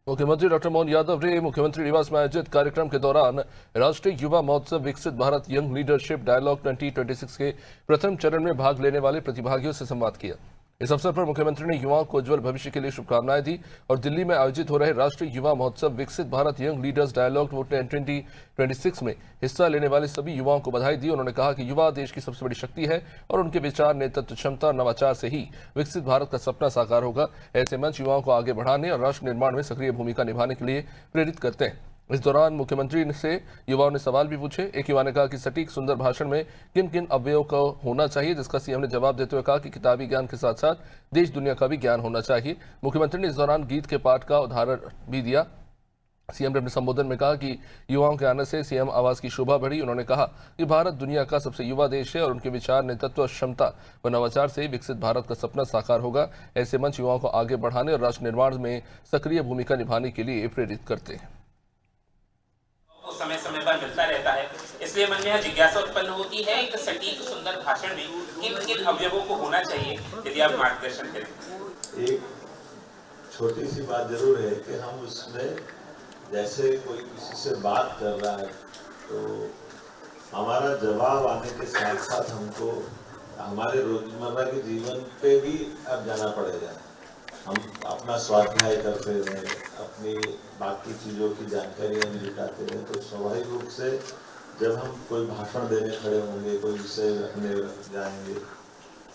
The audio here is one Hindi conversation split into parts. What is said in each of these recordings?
मुख्यमंत्री डॉक्टर मोहन यादव ने मुख्यमंत्री निवास में आयोजित कार्यक्रम के दौरान राष्ट्रीय युवा महोत्सव विकसित भारत यंग लीडरशिप डायलॉग 2026 के प्रथम चरण में भाग लेने वाले प्रतिभागियों से संवाद किया। इस अवसर पर मुख्यमंत्री ने युवाओं को उज्जवल भविष्य के लिए शुभकामनाएं दी और दिल्ली में आयोजित हो रहे राष्ट्रीय युवा महोत्सव विकसित भारत यंग लीडर्स डायलॉग 2026 में हिस्सा लेने वाले सभी युवाओं को बधाई दी। उन्होंने कहा कि युवा देश की सबसे बड़ी शक्ति है और उनके विचार, नेतृत्व क्षमता और नवाचार से ही विकसित भारत का सपना साकार होगा। ऐसे मंच युवाओं को आगे बढ़ाने और राष्ट्र निर्माण में सक्रिय भूमिका निभाने के लिए प्रेरित करते हैं। इस दौरान मुख्यमंत्री से युवाओं ने सवाल भी पूछे। एक युवा ने कहा कि सटीक सुंदर भाषण में किन किन अवयवों का होना चाहिए, जिसका सीएम ने जवाब देते हुए कहा कि किताबी ज्ञान के साथ साथ देश दुनिया का भी ज्ञान होना चाहिए। मुख्यमंत्री ने इस दौरान गीत के पाठ का उदाहरण भी दिया। सीएम ने अपने संबोधन में कहा कि युवाओं के आने से सीएम आवास की शोभा बढ़ी। उन्होंने कहा कि भारत दुनिया का सबसे युवा देश है और उनके विचार, नेतृत्व, क्षमता व नवाचार से विकसित भारत का सपना साकार होगा। ऐसे मंच युवाओं को आगे बढ़ाने और राष्ट्र निर्माण में सक्रिय भूमिका निभाने के लिए प्रेरित करते हैं। समय समय पर मिलता रहता है, इसलिए मन में यह जिज्ञासा उत्पन्न होती है एक सटीक सुंदर भाषण में किन किन अवयवों को होना चाहिए, यदि आप मार्गदर्शन करें। एक छोटी सी बात जरूर है कि हम उसमें जैसे कोई किसी से बात कर रहा है तो हमारा जवाब आने के साथ साथ हमको हमारे रोजमर्रा के जीवन पे भी अब जाना पड़ेगा। हम अपना स्वाध्याय करते रहें, अपनी बाकी चीज़ों की जानकारियाँ जुटाते रहें, तो स्वाभाविक रूप से जब हम कोई भाषण देने खड़े होंगे, कोई विषय रखने जाएंगे,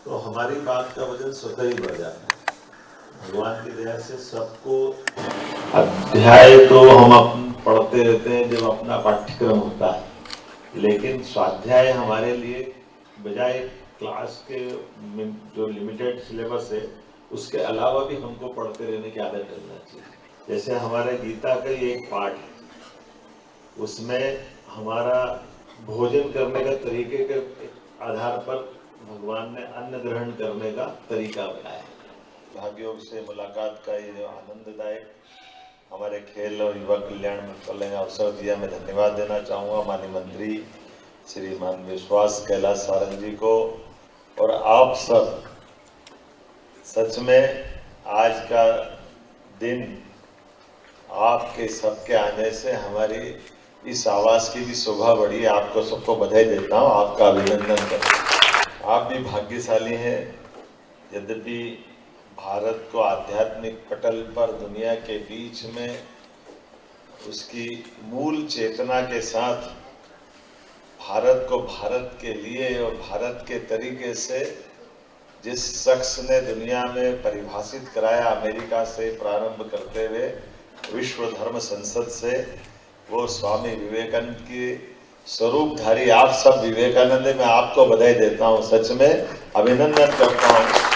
तो हमारी बात का वजन स्वतः ही बढ़ जाता है। भगवान की दया से सबको अध्याय तो हम पढ़ते रहते हैं जब अपना पाठ्यक्रम होता है, लेकिन स्वाध्याय हमारे लिए बजाय क्लास के जो लिमिटेड सिलेबस है उसके अलावा भी हमको पढ़ते रहने की आदत करना चाहिए। जैसे हमारे गीता का ही एक पाठ है, उसमें हमारा भोजन करने का तरीके के आधार पर भगवान ने अन्न ग्रहण करने का तरीका बताया। भाग्योग से मुलाकात का ये आनंददायक हमारे खेल और युवा कल्याण मंत्रालय ने अवसर दिया, मैं धन्यवाद देना चाहूँगा माननीय मंत्री श्रीमान विश्वास कैलाश सारंग जी को। और आप सब सच में आज का दिन आपके सबके आने से हमारी इस आवास की भी शोभा बढ़ी। आपको सबको बधाई देता हूँ, आपका अभिनंदन करता हूँ। आप भी भाग्यशाली हैं। यद्यपि भारत को आध्यात्मिक पटल पर दुनिया के बीच में उसकी मूल चेतना के साथ भारत को भारत के लिए और भारत के तरीके से जिस शख्स ने दुनिया में परिभाषित कराया, अमेरिका से प्रारंभ करते हुए विश्व धर्म संसद से, वो स्वामी विवेकानंद की स्वरूपधारी आप सब विवेकानंद, मैं आपको बधाई देता हूँ, सच में अभिनंदन करता हूँ।